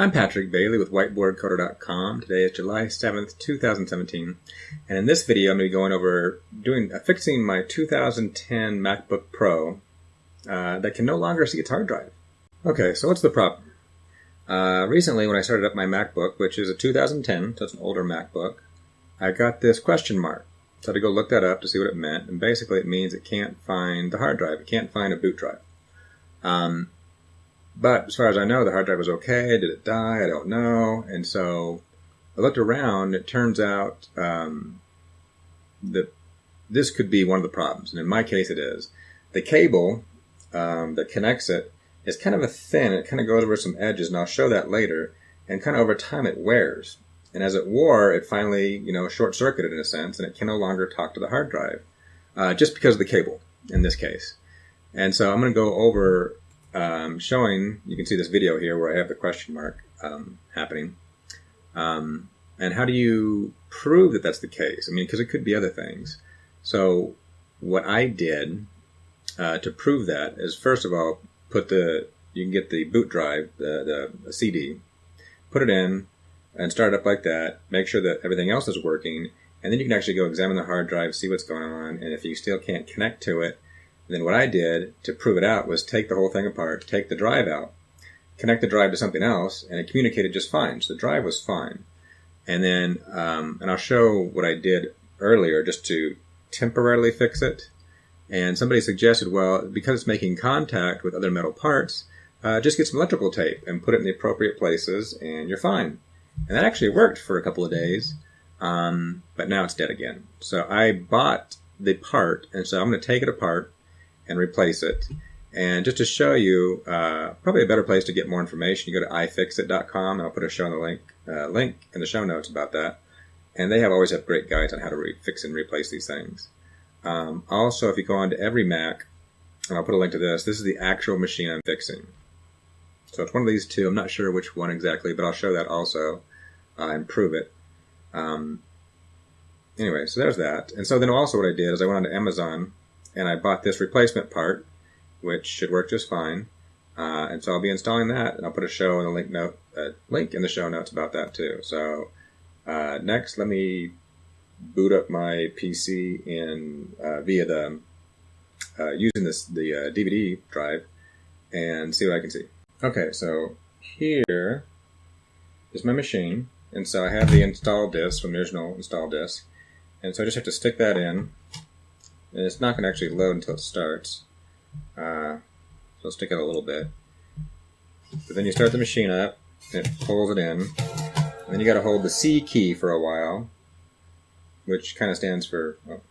I'm Patrick Bailey with whiteboardcoder.com. Today is July 7th, 2017, and in this video I'm going to be going over fixing my 2010 MacBook Pro that can no longer see its hard drive. Okay, so what's the problem? Recently when I started up my MacBook, which is a 2010, so it's an older MacBook, I got this question mark. So I had to go look that up to see what it meant, and basically it means it can't find the hard drive. It can't find a boot drive. But as far as I know, the hard drive was okay. Did it die? I don't know. And so I looked around. It turns out that this could be one of the problems. And in my case, it is. The cable that connects it is kind of a thin. It kind of goes over some edges, and I'll show that later. And kind of over time, it wears. And as it wore, it finally, short-circuited in a sense, and it can no longer talk to the hard drive, just because of the cable in this case. And so I'm going to go over showing, you can see this video here where I have the question mark happening. And how do you prove that that's the case? I mean, because it could be other things. So what I did to prove that is, first of all, you can get the boot drive, the CD, put it in, and start it up like that, make sure that everything else is working, and then you can actually go examine the hard drive, see what's going on, and if you still can't connect to it, then what I did to prove it out was take the whole thing apart, take the drive out, connect the drive to something else, and it communicated just fine. So the drive was fine. And then, and I'll show what I did earlier just to temporarily fix it. And somebody suggested, well, because it's making contact with other metal parts, just get some electrical tape and put it in the appropriate places, and you're fine. And that actually worked for a couple of days, but now it's dead again. So I bought the part, and so I'm going to take it apart and replace it. And just to show you, probably a better place to get more information, you go to Ifixit.com, and I'll put a link in the show notes about that. And they always have great guides on how to fix and replace these things. Also, if you go on to Everymac, and I'll put a link to this, this is the actual machine I'm fixing. So it's one of these two. I'm not sure which one exactly, but I'll show that also and prove it. Anyway, so there's that. And so then also what I did is I went on to Amazon, and I bought this replacement part, which should work just fine. And so I'll be installing that, and I'll put a link in the show notes about that too. So next, let me boot up my PC via using the DVD drive and see what I can see. Okay, so here is my machine, and so I have the install disk from the original install disk, and so I just have to stick that in. And it's not going to actually load until it starts. So I'll stick it a little bit. But then you start the machine up, and it pulls it in. And then you got to hold the C key for a while, which kind of stands for, oh,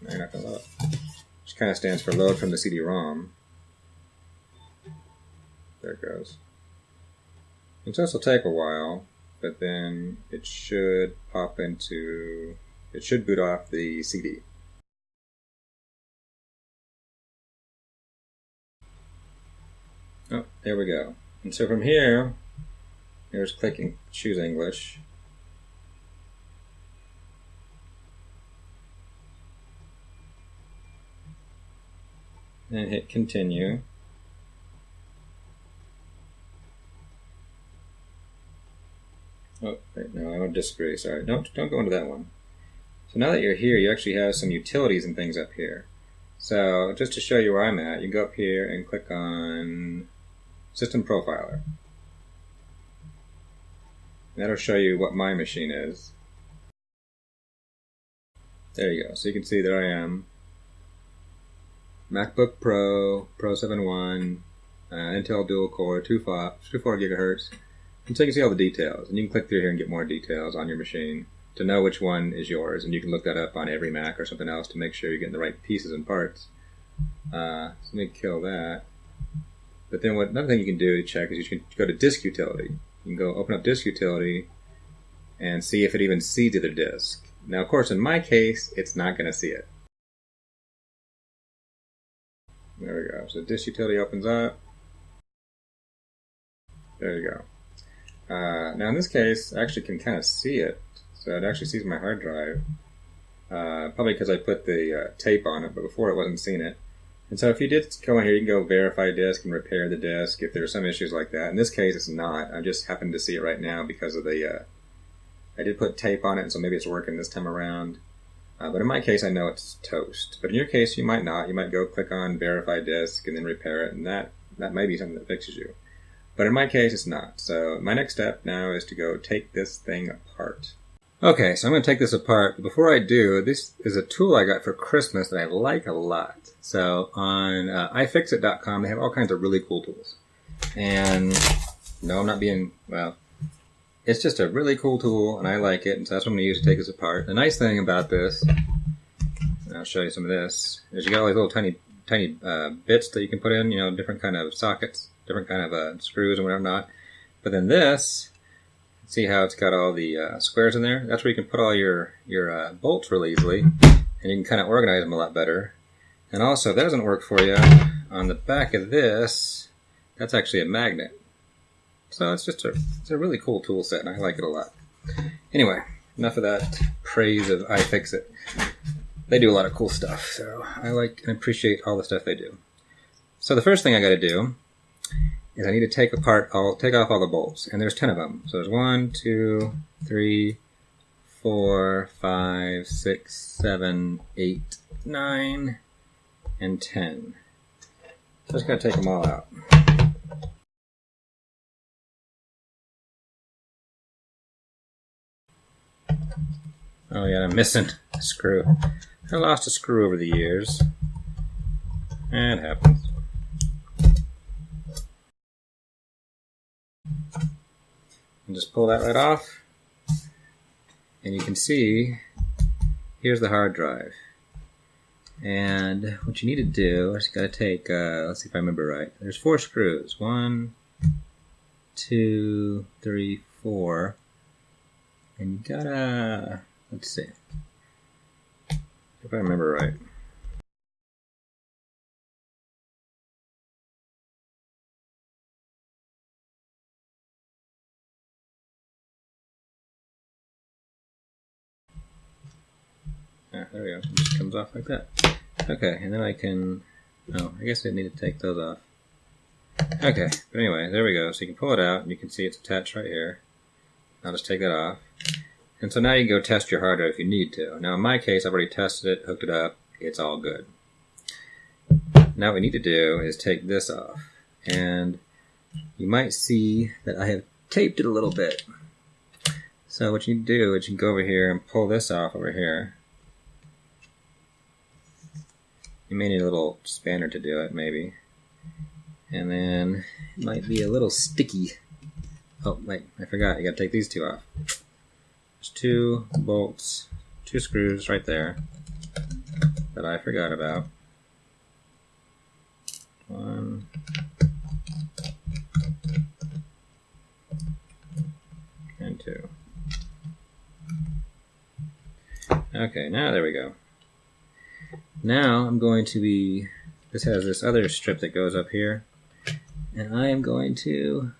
no, you're not going to load. Which kind of stands for load from the CD-ROM. There it goes. And so this will take a while, but then it should it should boot off the CD. Oh, there we go. And so from here, here's clicking, choose English. And hit continue. Oh, wait, no, I would disagree, sorry. Don't go into that one. So now that you're here, you actually have some utilities and things up here. So just to show you where I'm at, you go up here and click on System Profiler. That'll show you what my machine is. There you go. So you can see there I am. MacBook Pro, Pro 7.1, Intel dual core, 24 gigahertz. And so you can see all the details. And you can click through here and get more details on your machine to know which one is yours. And you can look that up on Everymac or something else to make sure you're getting the right pieces and parts. So let me kill that. But then another thing you can do to check is you can go to Disk Utility. You can go open up Disk Utility and see if it even sees either disk. Now, of course, in my case, it's not going to see it. There we go. So Disk Utility opens up. There you go. Now in this case, I actually can kind of see it. So it actually sees my hard drive. Probably because I put the tape on it, but before it wasn't seeing it. And so if you did go in here, you can go verify disk and repair the disk if there are some issues like that. In this case, it's not. I just happened to see it right now because of the, I did put tape on it, and so maybe it's working this time around. But in my case, I know it's toast. But in your case, you might not. You might go click on verify disk and then repair it, and that may be something that fixes you. But in my case, it's not. So my next step now is to go take this thing apart. Okay, so I'm going to take this apart. But before I do, this is a tool I got for Christmas that I like a lot. So on Ifixit.com, they have all kinds of really cool tools. And no, I'm not being, well, it's just a really cool tool, and I like it, and so that's what I'm going to use to take this apart. The nice thing about this, and I'll show you some of this, is you got all these little tiny bits that you can put in, you know, different kind of sockets, different kind of screws and whatever not. But then this, see how it's got all the squares in there? That's where you can put all your bolts really easily, and you can kind of organize them a lot better. And also, if that doesn't work for you, on the back of this, that's actually a magnet. So it's just it's a really cool tool set, and I like it a lot. Anyway, enough of that praise of iFixit. They do a lot of cool stuff, so I like and appreciate all the stuff they do. So the first thing I got to do is I need to take off all the bolts, and there's 10 of them. So there's 1, 2, 3, 4, 5, 6, 7, 8, 9, and 10. So I just got to take them all out. Oh yeah, I'm missing a screw. I lost a screw over the years. It happens. And just pull that right off. And you can see, here's the hard drive. And what you need to do, I just got to take, let's see if I remember right. There's 4 screws. 1, 2, 3, 4. And you gotta, let's see, if I remember right. Ah, there we go. It just comes off like that. Okay, and then I can, oh, I guess I need to take those off. Okay, but anyway, there we go. So you can pull it out, and you can see it's attached right here. I'll just take that off. And so now you can go test your hard drive if you need to. Now in my case, I've already tested it, hooked it up, it's all good. Now what we need to do is take this off. And you might see that I have taped it a little bit. So what you need to do is you can go over here and pull this off over here. You may need a little spanner to do it, maybe. And then it might be a little sticky. Oh, wait, I forgot. You gotta take these 2 off. There's 2 bolts, 2 screws right there that I forgot about. 1. And 2. Okay, now there we go. Now I'm going to be, this has this other strip that goes up here, and I am going to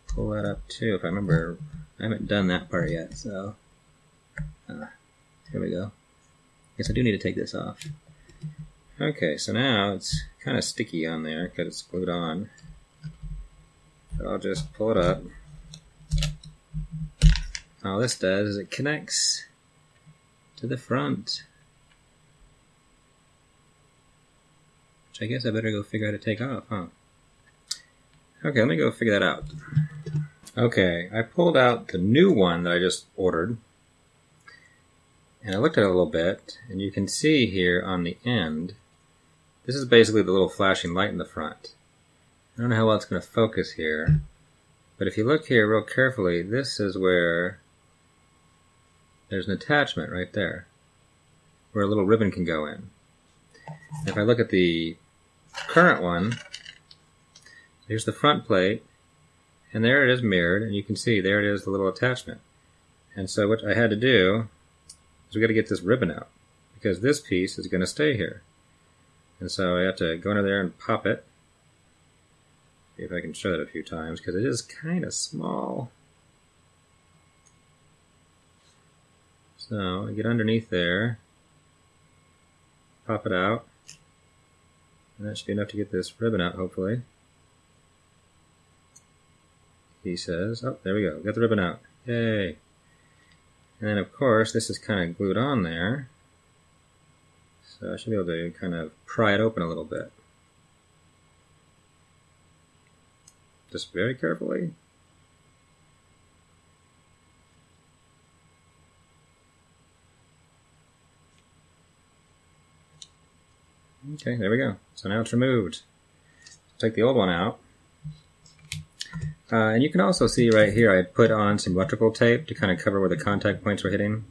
pull that up too, if I remember. I haven't done that part yet, so here we go. Guess I do need to take this off. Okay, so now it's kind of sticky on there because it's glued on. But I'll just pull it up. All this does is it connects to the front. Which I guess I better go figure out how to take off, huh? Okay, let me go figure that out. Okay, I pulled out the new one that I just ordered. And I looked at it a little bit, and you can see here on the end, this is basically the little flashing light in the front. I don't know how well it's going to focus here, but if you look here real carefully, this is where there's an attachment right there, where a little ribbon can go in. If I look at the current one, here's the front plate, and there it is mirrored, and you can see there it is, the little attachment. And so what I had to do is we got to get this ribbon out, because this piece is going to stay here. And so I have to go under there and pop it. See if I can show that a few times, because it is kind of small. So I get underneath there, pop it out. And that should be enough to get this ribbon out, hopefully. He says, oh, there we go, got the ribbon out, yay. And then of course, this is kind of glued on there. So I should be able to kind of pry it open a little bit. Just very carefully. Okay, there we go. So now it's removed. Take the old one out. And you can also see right here I put on some electrical tape to kind of cover where the contact points were hitting.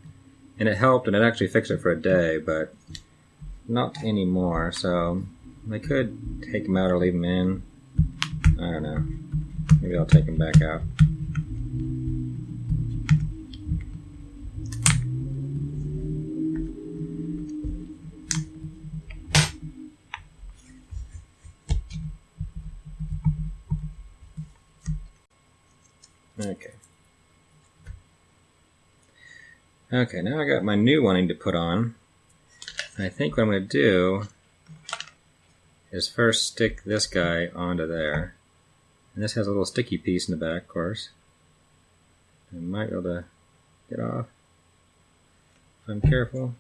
And it helped, and it actually fixed it for a day, but not anymore. So I could take them out or leave them in. I don't know. Maybe I'll take them back out. Okay. Okay, now I got my new one I need to put on. I think what I'm going to do is first stick this guy onto there. And this has a little sticky piece in the back, of course. I might be able to get off if I'm careful.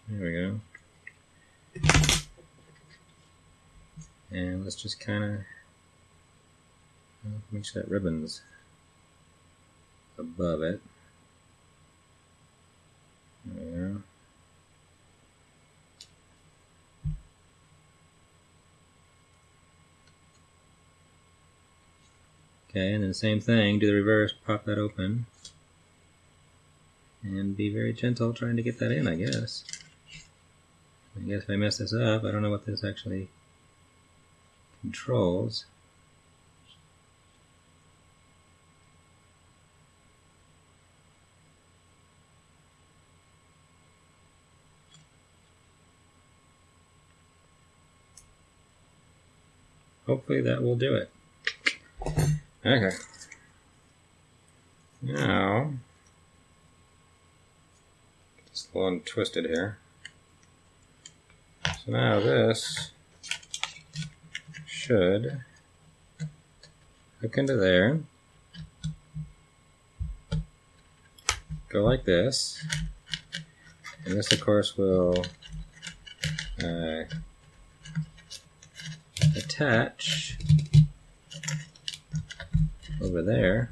There we go. And let's just kind of make sure that ribbon's above it. There we go. Okay, and then same thing, do the reverse, pop that open. And be very gentle trying to get that in, I guess. I guess if I mess this up, I don't know what this actually controls. Hopefully that will do it. Okay. Now, just a little untwisted here. So now this should hook into there, go like this, and this of course will attach over there.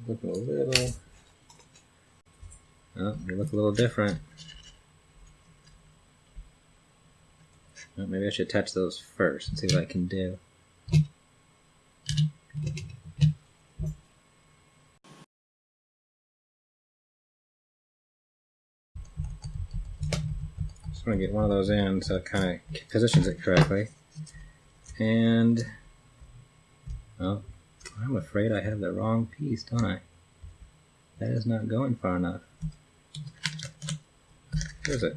Looking a little, oh, they look a little different. Well, maybe I should attach those first and see what I can do. Just want to get one of those in so it kind of positions it correctly. And, well, I'm afraid I have the wrong piece, don't I? That is not going far enough. Is it?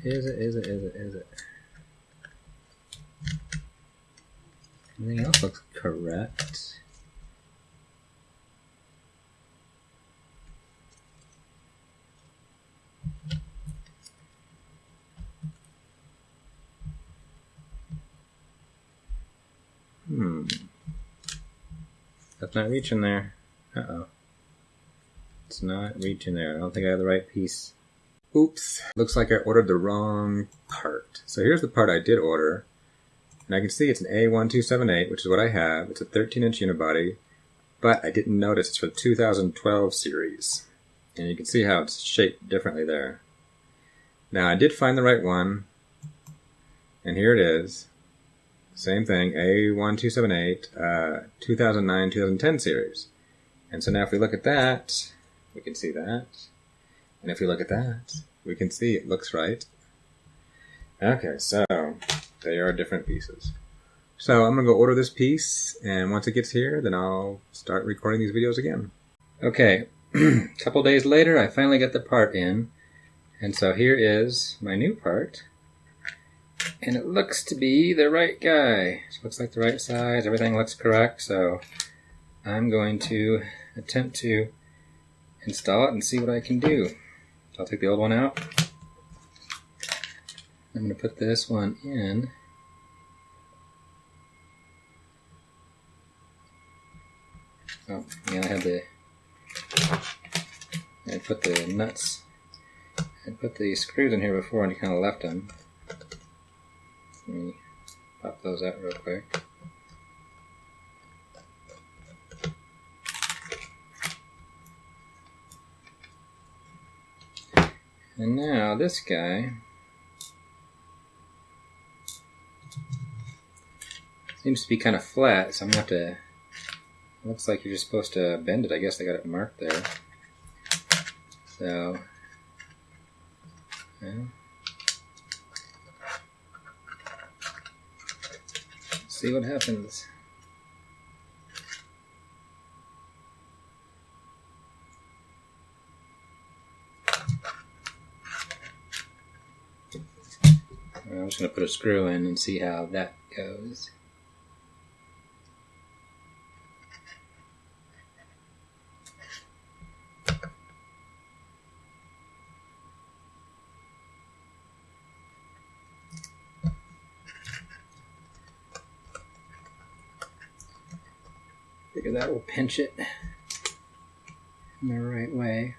Is it? Everything else looks correct. That's not reaching there. Uh-oh. It's not reaching there. I don't think I have the right piece. Oops. Looks like I ordered the wrong part. So here's the part I did order. And I can see it's an A1278, which is what I have. It's a 13-inch unibody. But I didn't notice it's for the 2012 series. And you can see how it's shaped differently there. Now I did find the right one. And here it is. Same thing, A1278, 2009-2010 series. And so now if we look at that, we can see that. And if we look at that, we can see it looks right. Okay, so they are different pieces. So I'm going to go order this piece, and once it gets here, then I'll start recording these videos again. Okay, a couple days later, I finally got the part in. And so here is my new part. And it looks to be the right guy. It looks like the right size, everything looks correct, so I'm going to attempt to install it and see what I can do. So I'll take the old one out. I'm going to put this one in. Oh, yeah, I put the nuts, I put the screws in here before and you kind of left them. Let me pop those out real quick. And now this guy seems to be kind of flat, so I'm going to have to, looks like you're just supposed to bend it. I guess I got it marked there. So, yeah. Let's see what happens. I'm just going to put a screw in and see how that goes. Figure that will pinch it in the right way.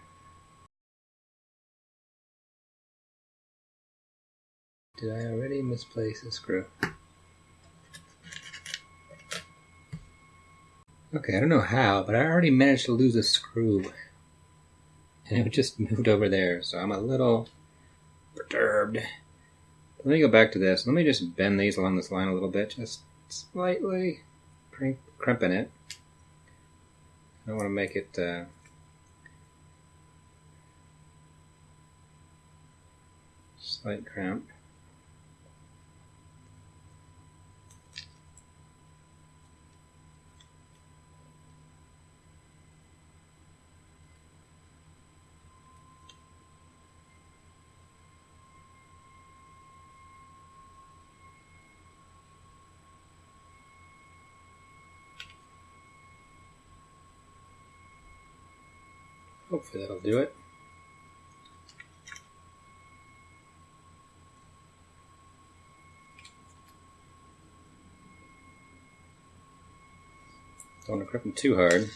Did I already misplace a screw? Okay, I don't know how, but I already managed to lose a screw. And it just moved over there, so I'm a little perturbed. Let me go back to this. Let me just bend these along this line a little bit, just slightly crimping it. I don't want to make it slight crimp. Hopefully that'll do it. Don't want to crimp them too hard.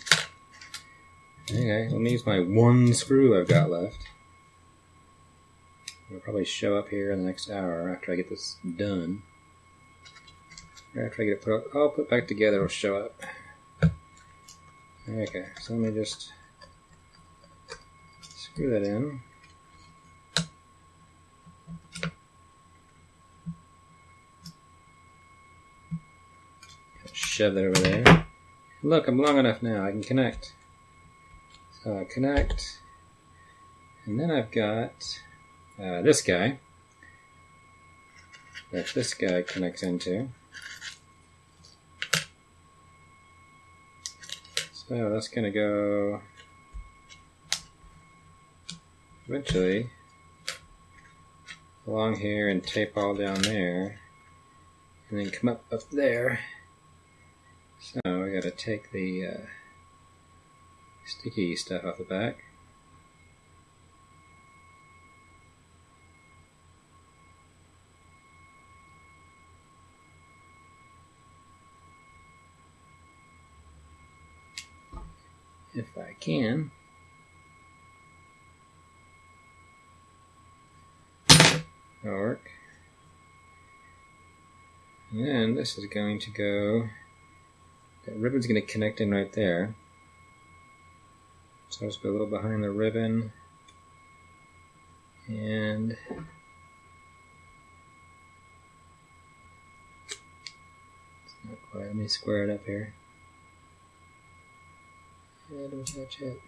Okay, let me use my one screw I've got left. It'll probably show up here in the next hour after I get this done. Or after I get it all put back together, it'll show up. Okay, so let me just screw that in. Shove that over there. Look, I'm long enough now. I can connect. So I connect. And then I've got this guy that this guy connects into. So that's going to go eventually along here and tape all down there. And then come up there. So we got to take the sticky stuff off the back. If I can. That'll work. And then this is going to go, that ribbon's going to connect in right there. So I'll just go a little behind the ribbon. And it's not quite, let me square it up here. Yeah, don't touch it.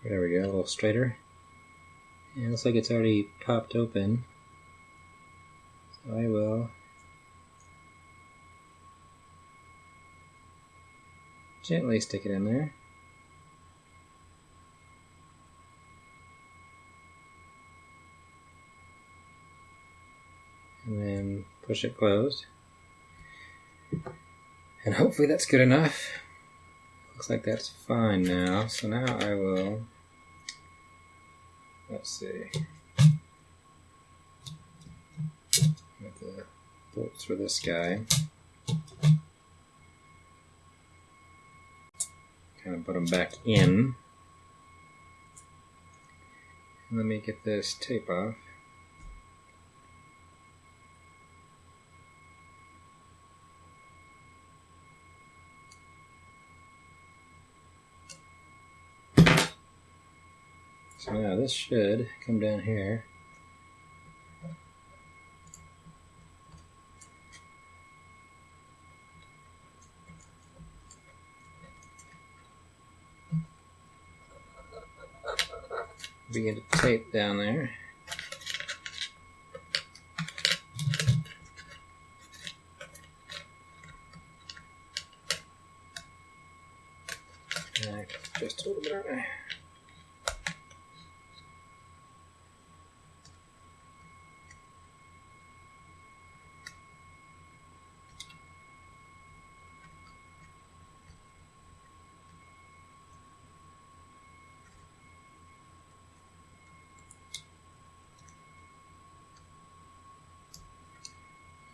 There we go, a little straighter. And it looks like it's already popped open. So I will gently stick it in there. And then push it closed. And hopefully that's good enough. Looks like that's fine now. So now I will, let's see, get the bolts for this guy. Kind of put them back in. And let me get this tape off. So now this should come down here. Begin to tape down there. Just a little bit.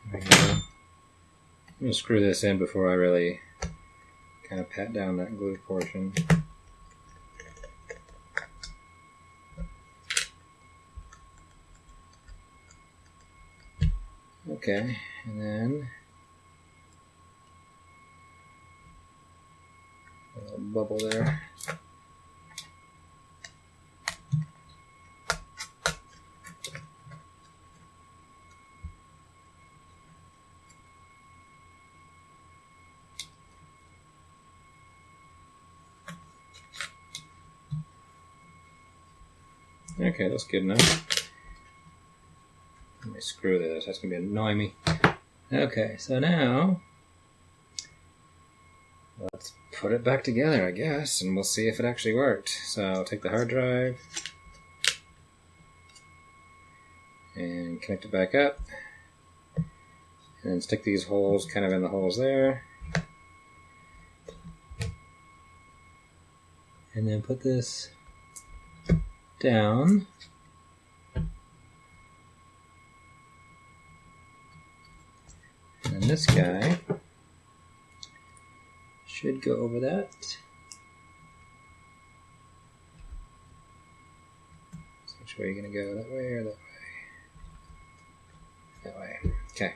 There we go. I'm going to screw this in before I really kind of pat down that glue portion. Okay, and then a little bubble there. Okay, that's good enough. Let me screw this. That's going to be annoying me. Okay, so now let's put it back together, I guess, and we'll see if it actually worked. So I'll take the hard drive and connect it back up, and then stick these holes kind of in the holes there, and then put this down. And this guy should go over that. So which way are you going to go? That way or that way? That way. Okay.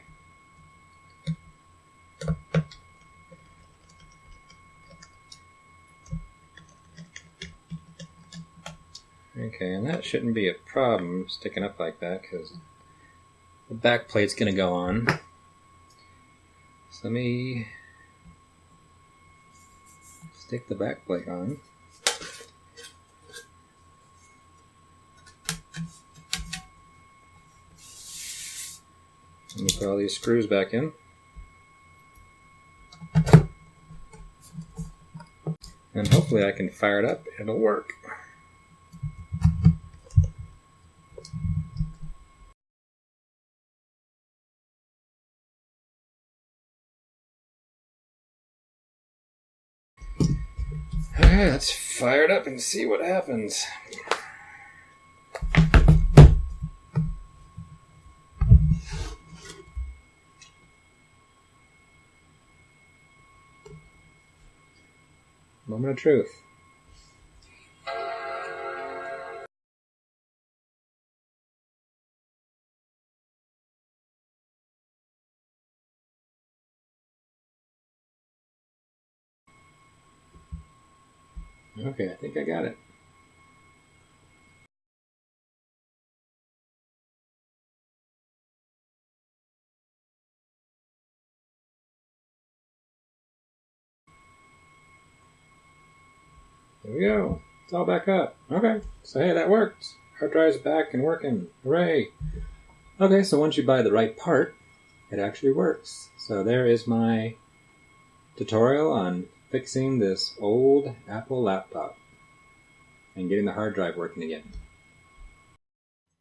Okay, and that shouldn't be a problem sticking up like that because the back plate's going to go on. So let me stick the back plate on. Let me put all these screws back in. And hopefully I can fire it up and it'll work. Alright, let's fire it up and see what happens. Moment of truth. Okay, I think I got it. There we go. It's all back up. Okay, so hey, that worked. Hard drive's back and working. Hooray! Okay, so once you buy the right part, it actually works. So there is my tutorial on fixing this old Apple laptop and getting the hard drive working again.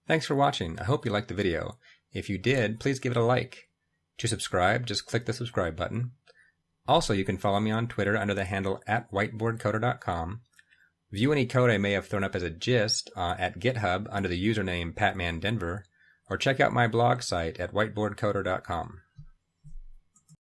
Thanks for watching. I hope you liked the video. If you did, please give it a like. To subscribe, just click the subscribe button. Also, you can follow me on Twitter under the handle @whiteboardcoder.com. View any code I may have thrown up as a gist at GitHub under the username PatmanDenver, or check out my blog site at whiteboardcoder.com.